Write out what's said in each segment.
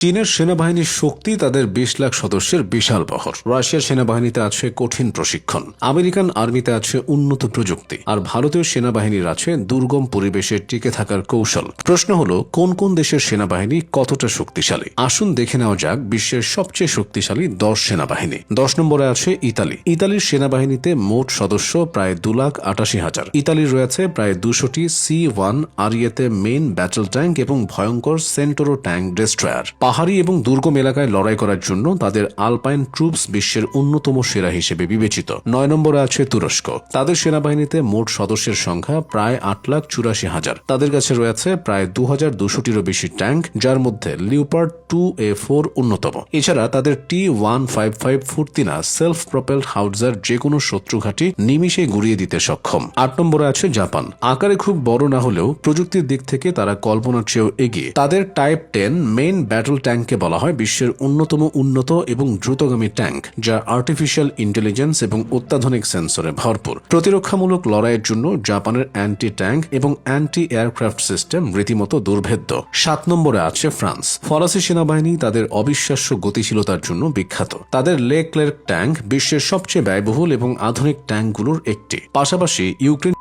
চীনের সেনাবাহিনীর শক্তি তাদের ২০ লাখ সদস্যের বিশাল বহর। রাশিয়ার সেনাবাহিনীতে আছে কঠিন প্রশিক্ষণ, আমেরিকান আর্মিতে আছে উন্নত প্রযুক্তি, আর ভারতীয় সেনাবাহিনীর আছে দুর্গম পরিবেশে টিকে থাকার কৌশল। প্রশ্ন হলো, কোন কোন দেশের সেনাবাহিনী কতটা শক্তিশালী? আসুন দেখে নেওয়া যাক বিশ্বের সবচেয়ে শক্তিশালী ১০ সেনাবাহিনী। ১০ নম্বরে আছে ইতালি। ইতালির সেনাবাহিনীতে মোট সদস্য প্রায় ২,৮৮,০০০। ইতালির রয়েছে প্রায় ২০০টি C-1 আরিয়েতে মেইন ব্যাটল ট্যাঙ্ক এবং ভয়ঙ্কর সেন্টোরো ট্যাঙ্ক ডেস্ট্রয়ার। পাহাড়ি এবং দুর্গম এলাকায় লড়াই করার জন্য তাদের আলপাইন ট্রুপস বিশ্বের অন্যতম সেরা হিসেবে বিবেচিত। ৯ নম্বরে আছে তুরস্ক। তাদের সেনাবাহিনীতে মোট সদস্যের সংখ্যা প্রায় ৮,৮৪,০০০। তাদের কাছে রয়েছে প্রায় ২,২০০টিরও বেশি ট্যাঙ্ক, যার মধ্যে লিওপার্ড 2A4 অন্যতম। এছাড়া তাদের T-155 ফুর্তিনা সেলফ প্রপেলড হাউটজার যে কোনো শত্রু ঘাঁটি নিমিষে গুড়িয়ে দিতে সক্ষম। ৮ নম্বরে আছে জাপান। আকারে খুব বড় না হলেও প্রযুক্তির দিক থেকে তারা কল্পনার চেয়েও এগিয়ে। তাদের টাইপ 10 মেইন ব্যাটল ট্যাঙ্ককে বলা হয় বিশ্বের অন্যতম উন্নত এবং দ্রুতগামী ট্যাঙ্ক, যা আর্টিফিশিয়াল ইন্টেলিজেন্স এবং অত্যাধুনিক সেন্সরে ভরপুর। প্রতিরক্ষামূলক লড়াইয়ের জন্য জাপানের অ্যান্টি ট্যাঙ্ক এবং অ্যান্টি এয়ারক্রাফট সিস্টেম রীতিমতো দুর্ভেদ্য। ৭ নম্বরে আছে ফ্রান্স। ফরাসি সেনাবাহিনী তাদের অবিশ্বাস্য গতিশীলতার জন্য বিখ্যাত। তাদের লেক্লের্ক ট্যাঙ্ক বিশ্বের সবচেয়ে ব্যয়বহুল এবং আধুনিক ট্যাঙ্কগুলোর একটি। পাশাপাশি ইউক্রেন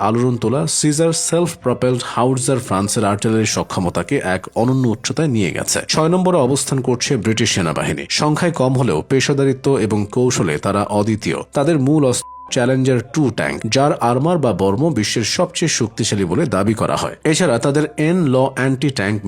আলোড়ন তোলা সিজার সেলফ প্রপেলড হাউটজার ফ্রান্সের আর্টিলারি সক্ষমতাকে এক অনন্য উচ্চতায় নিয়ে গেছে। ৬ নম্বরে অবস্থান করছে ব্রিটিশ সেনাবাহিনী। সংখ্যায় কম হলেও পেশাদারিত্ব এবং কৌশলে তারা অদ্বিতীয়। তাদের মূল অস্ত্র চ্যালেঞ্জার 2 ট্যাঙ্ক, যার আর্মার বা বর্ম বিশ্বের সবচেয়ে শক্তিশালী বলে দাবি করা হয়। এছাড়া তাদের N-L অ্যান্টি ট্যাঙ্ক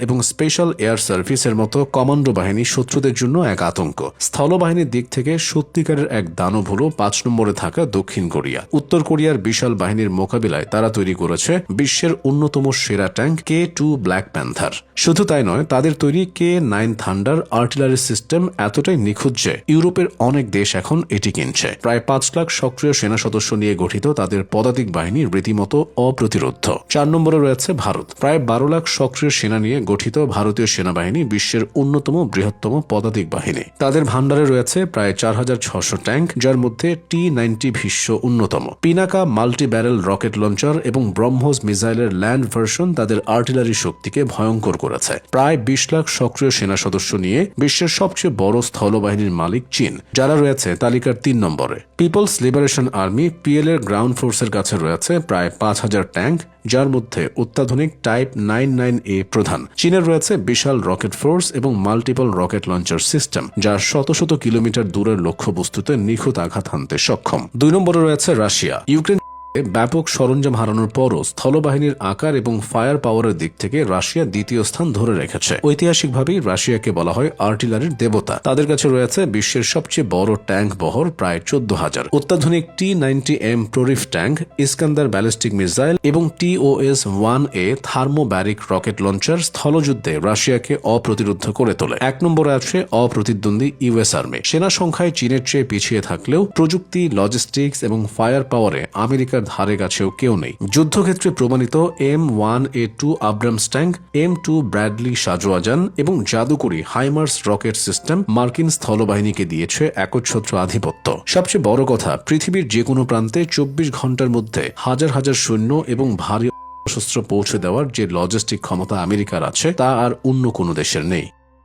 এবং স্পেশাল এয়ার সার্ভিসের মতো কমান্ডো বাহিনী শত্রুদের জন্য এক আতঙ্ক। স্থলবাহিনীর দিক থেকে সত্যিকারের এক দানব হল ৫ নম্বরে থাকা দক্ষিণ কোরিয়া। উত্তর কোরিয়ার বিশাল বাহিনীর মোকাবিলায় তারা তৈরি করেছে বিশ্বের অন্যতম সেরা ট্যাঙ্ক K-2 ব্ল্যাক প্যান্থার। শুধু তাই নয়, তাদের তৈরি K-9 থান্ডার আর্টিলারি সিস্টেম এতটাই নিখুঁত যে ইউরোপের অনেক দেশ এখন এটি কিনছে। প্রায় ৫ লাখ সক্রিয় সেনা সদস্য নিয়ে গঠিত তাদের পদাতিক বাহিনী রীতিমতো অপ্রতিরোধ্য। ৪ নম্বরে রয়েছে ভারত। প্রায় ১২ লাখ সক্রিয় সেনা নিয়ে গঠিত ভারতীয় সেনাবাহিনী বিশ্বের অন্যতম বৃহত্তম পদাতিক বাহিনী। তাদের ভান্ডারে রয়েছে প্রায় ৪,৬০০ ট্যাঙ্ক, যার মধ্যে T-90 ভীষ্ম অন্যতম। Pinaka multi barrel rocket launcher এবং ব্রহ্মোস মিসাইলের ল্যান্ড ভার্সন তাদের আর্টিলারি শক্তিকে ভয়ঙ্কর করেছে। প্রায় ২০ লাখ সক্রিয় সেনা সদস্য নিয়ে বিশ্বের সবচেয়ে বড় স্থলবাহিনীর মালিক চীন, যারা রয়েছে তালিকার ৩ নম্বরে। পিপলস লিবারেশন আর্মি PL এর গ্রাউন্ড ফোর্সের কাছে রয়েছে প্রায় ৫,০০০ ট্যাঙ্ক, যার মধ্যে অত্যাধুনিক টাইপ 99A প্রধান। চীনের রয়েছে বিশাল রকেট ফোর্স এবং মাল্টিপল রকেট লঞ্চার সিস্টেম, যা শত শত কিলোমিটার দূরের লক্ষ্যবস্তুতে নিখুঁত আঘাত হানতে সক্ষম। ২ নম্বরে রয়েছে রাশিয়া। ইউক্রেন ব্যাপক সরঞ্জাম হারানোর পরও স্থলবাহিনীর আকার এবং ফায়ার পাওয়ারের দিক থেকে রাশিয়া দ্বিতীয় স্থান ধরে রেখেছে। ঐতিহাসিকভাবেই রাশিয়াকে বলা হয় আর্টিলারির দেবতা। তাদের কাছে রয়েছে বিশ্বের সবচেয়ে বড় ট্যাঙ্ক বহর প্রায় ১৪,০০০, অত্যাধুনিক T-90M প্ররিফ ট্যাঙ্ক, ইস্কান্দার ব্যালিস্টিক মিসাইল এবং TOS-1A থার্মোব্যারিক রকেট লঞ্চার স্থলযুদ্ধে রাশিয়াকে অপ্রতিরোধ করে তোলে। ১ নম্বরে আছে অপ্রতিদ্বন্দ্বী US আর্মি। সেনা সংখ্যায় চীনের চেয়ে পিছিয়ে থাকলেও প্রযুক্তি, লজিস্টিক্স এবং ফায়ার পাওয়ারে আমেরিকার ধারে কাছেও কেউ নেই। যুদ্ধক্ষেত্রে প্রমাণিত M1A2 Abrams tank, M2 Bradley সাজোয়াজান এবং জাদুকরী হাইমার্স রকেট সিস্টেম মার্কিন স্থলবাহিনীকে দিয়েছে একচ্ছত্র আধিপত্য। সবচেয়ে বড় কথা, পৃথিবীর যে কোনো প্রান্তে ২৪ ঘন্টার মধ্যে হাজার হাজার সৈন্য এবং ভারী অস্ত্র পৌঁছে দেওয়ার যে লজিস্টিক ক্ষমতা আমেরিকার আছে, তা আর অন্য কোনো দেশের নেই।